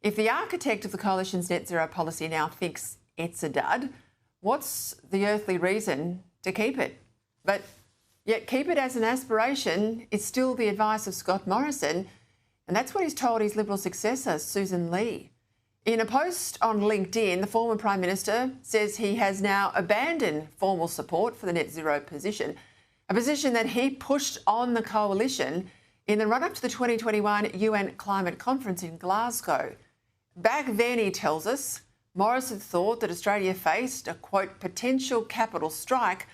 If the architect of the coalition's net zero policy now thinks it's a dud, what's the earthly reason to keep it? But yet keep it as an aspiration is still the advice of Scott Morrison, and that's what he's told his Liberal successor, Susan Lee. In a post on LinkedIn, the former Prime Minister says he has now abandoned formal support for the net zero position, a position that he pushed on the coalition in the run-up to the 2021 UN Climate Conference in Glasgow. Back then, he tells us, Morrison thought that Australia faced a, quote, potential capital strike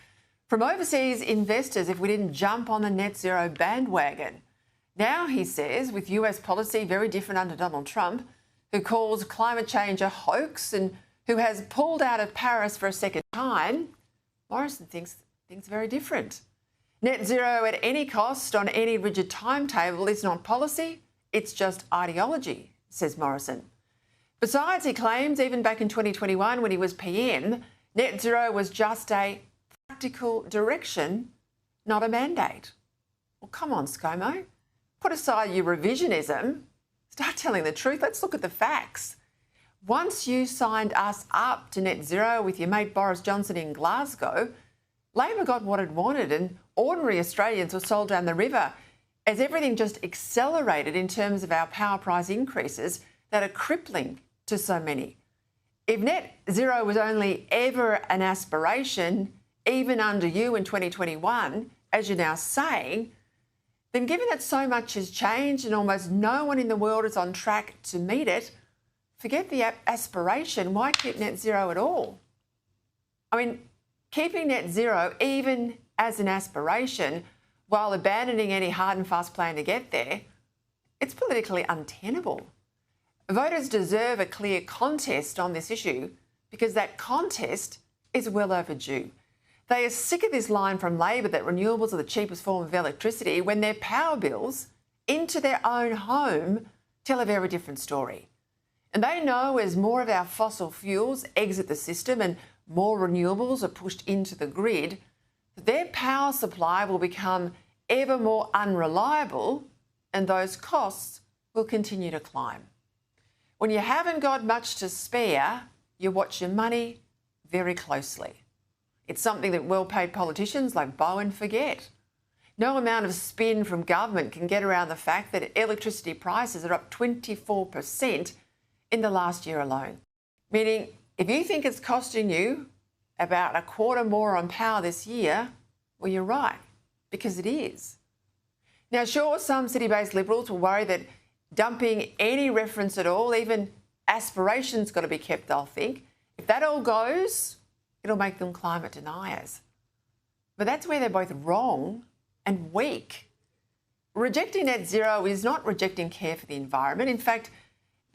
from overseas investors if we didn't jump on the net zero bandwagon. Now, he says, with US policy very different under Donald Trump, who calls climate change a hoax and who has pulled out of Paris for a second time, Morrison thinks things are very different. Net zero at any cost on any rigid timetable is not policy, it's just ideology, says Morrison. Besides, he claims even back in 2021 when he was PM, net zero was just a practical direction, not a mandate. Well, come on, ScoMo. Put aside your revisionism. Start telling the truth. Let's look at the facts. Once you signed us up to net zero with your mate Boris Johnson in Glasgow, Labor got what it wanted and ordinary Australians were sold down the river as everything just accelerated in terms of our power price increases that are crippling to so many. If net zero was only ever an aspiration, even under you in 2021, as you're now saying, then given that so much has changed and almost no one in the world is on track to meet it, forget the aspiration, why keep net zero at all? I mean, keeping net zero even as an aspiration while abandoning any hard and fast plan to get there, it's politically untenable. Voters deserve a clear contest on this issue because that contest is well overdue. They are sick of this line from Labor that renewables are the cheapest form of electricity when their power bills into their own home tell a very different story. And they know as more of our fossil fuels exit the system and more renewables are pushed into the grid, that their power supply will become ever more unreliable and those costs will continue to climb. When you haven't got much to spare, you watch your money very closely. It's something that well-paid politicians like Bowen forget. No amount of spin from government can get around the fact that electricity prices are up 24% in the last year alone. Meaning, if you think it's costing you about a quarter more on power this year, well, you're right, because it is. Now, sure, some city-based Liberals will worry that dumping any reference at all, even aspiration's got to be kept, they'll think. If that all goes, it'll make them climate deniers. But that's where they're both wrong and weak. Rejecting net zero is not rejecting care for the environment. In fact,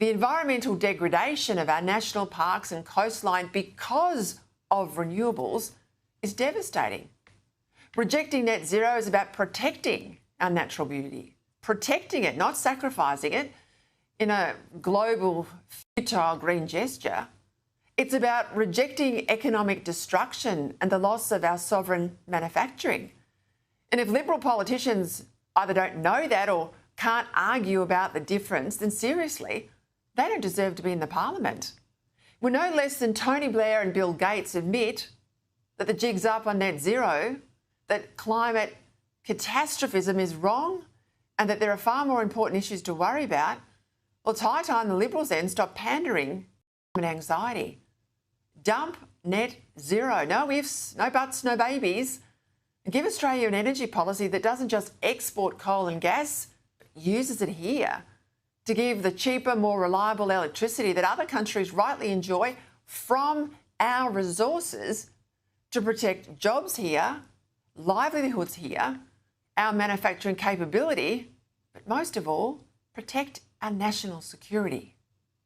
the environmental degradation of our national parks and coastline because of renewables is devastating. Rejecting net zero is about protecting our natural beauty, protecting it, not sacrificing it in a global, futile green gesture. It's about rejecting economic destruction and the loss of our sovereign manufacturing. And if Liberal politicians either don't know that or can't argue about the difference, then seriously, they don't deserve to be in the parliament. When no less than Tony Blair and Bill Gates admit that the jig's up on net zero, that climate catastrophism is wrong and that there are far more important issues to worry about, well, it's high time the Liberals then stop pandering climate anxiety. Dump net zero. No ifs, no buts, no babies. And give Australia an energy policy that doesn't just export coal and gas, but uses it here to give the cheaper, more reliable electricity that other countries rightly enjoy from our resources to protect jobs here, livelihoods here, our manufacturing capability, but most of all, protect our national security.